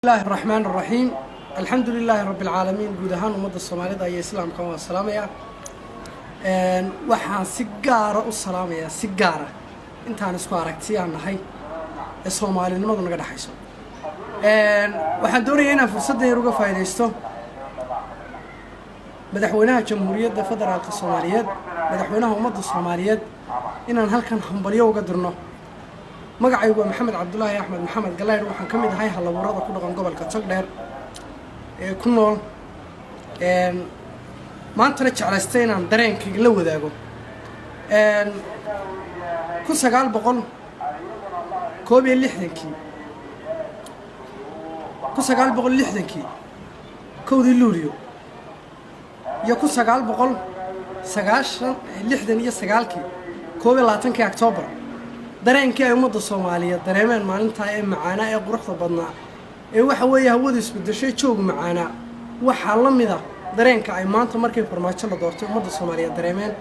الله الرحمن الرحيم الحمد لله رب العالمين guud ahaan ummadda Soomaalida iyo Islaamka waan salaamaya waxaan si gaar ah u salaamaya si gaar ah intaan isku aragtiyaan nahay ee Soomaalinimadu naga dhaxayso waxaan doonayaa inaan fursaddan yar uga faa'iideysto madaxweynaha Jamhuuriyadda Federaalka Soomaaliyeed madaxweynaha ummadda Soomaaliyeed inaan halkan hambalyo uga dirno magacaygu waa Maxamed Cabdullaahi Axmed Maxamed Galeer waxaan ka mid ahay halabuurada ku dhaqan gobolka Togdheer ee ku nool maantana jeclaystay inaan dareenkayga la wadaago ku 960 kowdii luuliyo iyo ku 969 22 Oktoobar dareenkii ay ummadda Soomaaliyeed dareemeen maalinta ee macaana ee quruxda badnaa ee waxa weeye hawada isku dashay joog macaana waxa la mid ah dareenka ay maanta markay farmaajo la doortay ummadda Soomaaliyeed dareemeen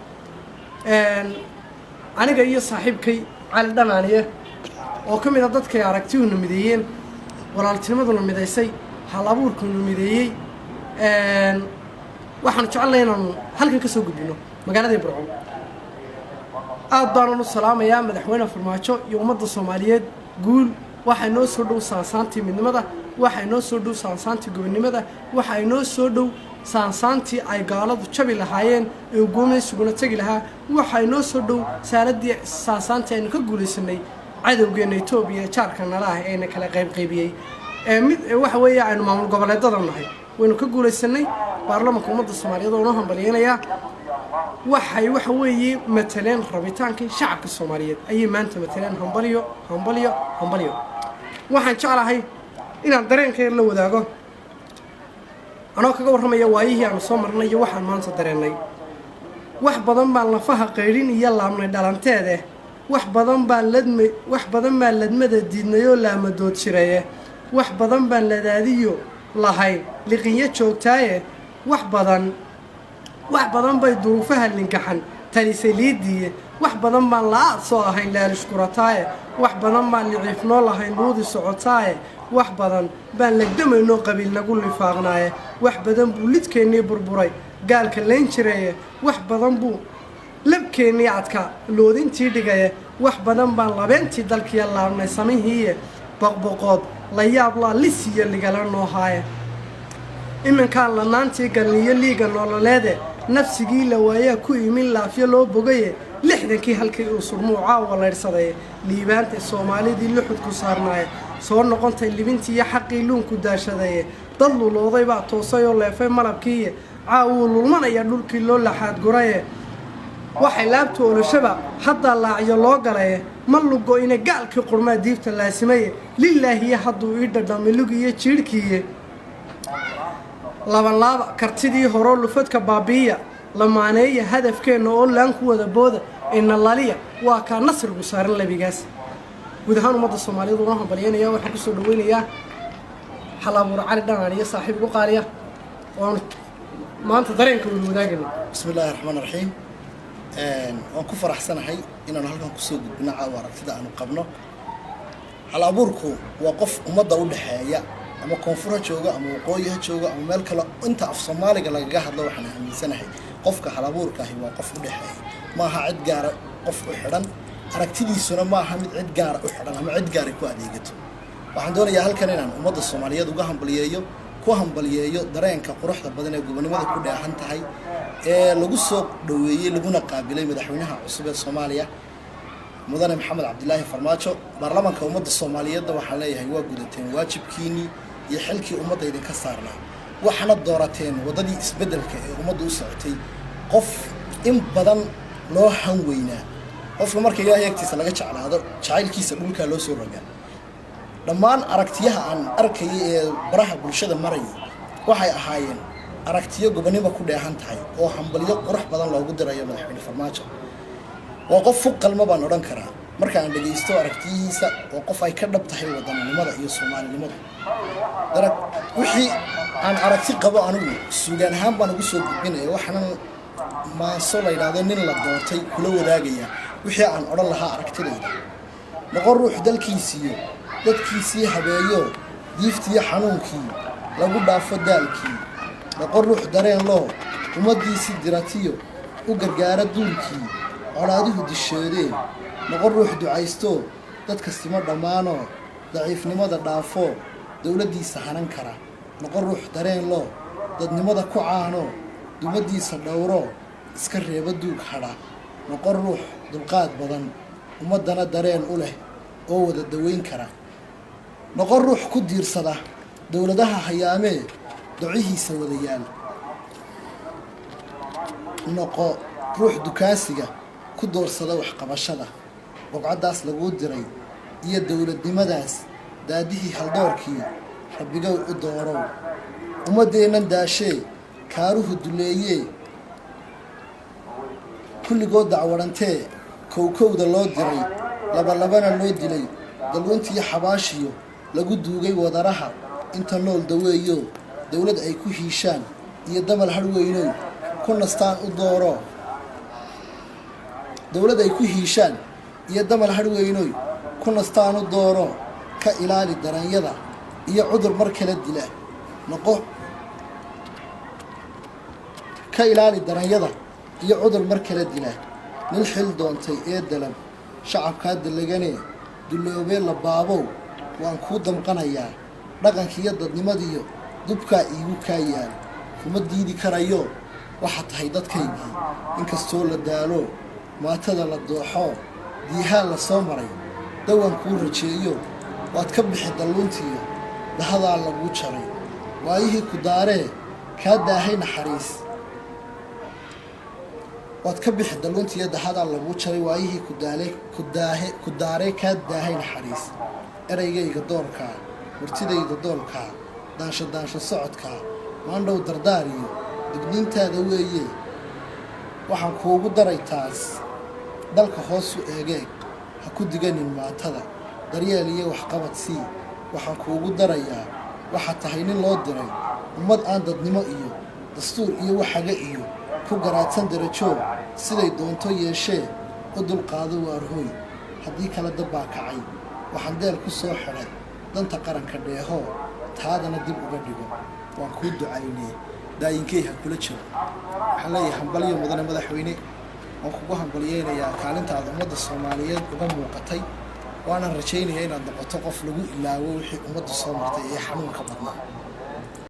aniga iyo saaxiibkay Cali Dhanaaniye oo kamid ah dadka aragtiyuuna mideeyeen walaaltinimaduna mideysay hal abuurkuna mideeyay waxaan jecelahay inaan halkan ka soo gudbino magaalada Burco aad baan u salaamayaa madaxweynaha farmaajo iyo ummadda Soomaaliyeed guul waxa inoo soo dhow saansaantii midnimada waxa inoo soo dhow saansaantii gobonimada waxa inoo soo dhow saansaantii ay gaaladu jabi lahaayeen ee guumeysuguna tagi lahaa waxa inoo soo dhow saaladii saansaantii aynu ka guuleysanay cadawgeena Itoobiya jaarka nalaah ee kala qaybiyay mid waxa weeye aynu maamul goboleedada nahay waynu ka guuleysanay baarlamaanka ummadda Soomaaliyeed oo hambalyeynaya waxay waxa weeye mataleen rabitaankii shacabka Soomaaliyeed ayay maanta mataleen hambalyo waxaan jeclahay inaan dareenkayga la wadaago anoo kaga warramaya waayihii aan soo marnay iyo waxaan maanta dareenay wax badan baan lafaha qeylin iyo laabnay dhalanteede wax badan baan ladmada diidnayoo laamadood jireeye wax badan baan ladaadiyo lahayn liqinyo joogtaaye wax badan bay duruufaha linkaxan talisay liidiye wax badan baan la soo ahayn laalishkurataaye wax badan baan liciifnoo lahayn luudi socotaaye wax badan baan lagdamaynoo qabiil nagu lifaaqnaaye wax badan buu lidkeennii burburay gaalka layn jireeye wax badan buu labkeennii adka loodintii dhigaye wax badan baan labeentii dalkiya laabnay samihiiye boqboqood la yaab laa lisiyo ligala noo haaye iminkaan lanaantii galniyo liiga nololeede nafsigii la waayaa ku imin laafyo loo bogaye 60kii halkii uu surmuuca walayrsaday liibaanta Soomaalidii luxud ku saarnaaye soo noqontay libintii iyo xaqii luunku daashadaye dad lulooday baa toosay oo leefay malabkii caawu lulmanaya dhulkii loo laxaad guraye waxay laabtoolashaba hadda laacyo loo galay ma lugo ina gaalkii qurmaa diifta laasimaye lillaahi hadduu ii dhadhamilugi iyo jiirkiye laban kartidii horo lufadka baabiya lamaaneeya hadafkeena oo laan ku wada booda inna laliya waa ka nasrigu saaran labigaas guud ahaan ummadda Soomaaliyeed oo hambalyeynaya waxaan ku soo dhaweynayaa halabuur Cali Dhanaaniye saaxiib ugu qaaliya oo maanta dareenka uu wadaagay bismillaahir rahmaanir rahiim waan ku faraxsanahay inaan halkan ku soo gudbino aragtida aanu qabno halabuurku waa qof ummadda u dhaxeeya ama koonfur jooga ama waqooyi jooga ama meel kale inta af Soomaaliga laga hadlo waxaan aaminsanahay qofka halabuurka ahi waa qof u dhaxeeya ma aha cid gaar ah qof u xidhan aragtidiisuna ma aha mid cid gaar ah u xidhan ama cid gaar ah ku adeegato waxaan doonayaa halkan inaan ummadda Soomaaliyeed uga hambalyeeyo dareenka quruxda badan ee gobonimada ku dheehan tahay ee lagu soo dhaweeyay laguna qaabilay madaxweynaha cusub ee Soomaaliya mudane Maxamed Cabdullaahi Farmaajo baarlamaanka ummadda Soomaaliyeed waxaan leeyahay waa gudateen waajibkiini iyo xilkii ummadda idinka saarnaa waxana doorateen wadadii isbedelka ee ummaddu u socotay qof in badan loo hanweynaa qofka marka Ilaahay agtiisa laga jeclaado jacaylkiisa dhulka loo soo rogaa dhammaan aragtiyaha aan arkay ee baraha bulshada maray waxay ahaayeen aragtiyo gobonimo ku dheehan tahay oo hambalyo qurux badan loogu dirayo madaxweyne Farmaajo waa qof qalmo baan oran karaa marka aan dhageysto aragtiyihiisa oo qof ay ka dhab tahay wadanimada iyo Soomaalinimada darag wixii aan aragti qabo anigu suugaan ahaan baan ugu soo gudbinay waxaan ma soo leeyahay nin la doortay kula wadaagaya wixii aan oran lahaa aragtidayda noqon ruux dalkiisiyo dadkiisii habeeyo diiftiyo xanuunkii lagu dhaafo daalkii noqon ruux dareen loo ummaddiisii diratiyo u gargaara duulkii colaaduhu dishoodeen noqon ruux ducaystoo dadka simo dhammaanoo daciifnimada dhaafoo dowladdiisa hanan kara noqon ruux dareen loo dadnimada ku caanoo dumaddiisa dhowroo iska reeba duug hadha noqon ruux dulqaad badan ummaddana dareen u leh oo wada daweyn kara noqon ruux ku diirsada dowladaha hayaamee docihiisa wada yaal noqo ruux dukaasiga ku doorsada waxqabashada bogcaddaas laguu diray iyo dowladnimadaas daadihii haldoorkii rabbigow u doorow ummaddeennan daashee kaaruhu duleeyee kulligood dacwadhantee kowkowda loo diray labalabana loo dilay dalwantiyo xabaashiyo lagu duugay wadaraha inta nool daweeyo dowlad ay ku hiishaan iyo damal hadhweynoy ku nastaan u dooro dowlad ay ku hiishaan iyo damal hadhweynoy ku nastaan u dooro ka ilaali daranyada iyo cudur mar kala dila noqo ka ilaali daranyada iyo cudur mar kala dila nin xil doontay ee dalab shacabkaa dalaganee dulloobee la baabow waan kuu damqanayaa dhaqankiiyo dadnimadiyo dubkaa iigu kaa yaal kuma diidi karayo waxaa tahay dadkaygii inkastoo la daalo maatada la dooxoo diihaan la soo maray dawan kuu rajeeyo waad ka bixi dalluuntiiyo dahadaa laguu jaray waayihii ku daaree kaa daahay naxariis waad ka bixi dalluuntiiyo dahadaa laguu jaray waayihii ku daaree kaa daahay naxariis eraygayga doorkaa murtidayda doolkaa daansho socodkaa maandhow dardaariyo digniintaada weeye waxaan kuugu daray taas dalka hoosu eegeeg ha ku diganin maatada daryeel iyo waxqabad sii waxaan kuugu darayaa waxaad tahay nin loo diray ummad aan dadnimo iyo dastuur iyo waxaga iyo ku garaadsan darajoog siday doonto yeeshee u dulqaado waarhooy haddii kale dabbaa kacay waxaan deel ku soo xidhay danta qaranka dheehoo taadana dib uga dhigo waan kuu ducaynee daayinkey ha kula jiro waxaan leeyahay hambalyo mudane madaxweyne waan kugu hambalyeynayaa kaalintaada ummadda soomaaliyeed uga muuqatay waanan rajaynayaa inaad noqoto qof lagu ilaawo wixii ummadda soo martay ee xanuunka badnaa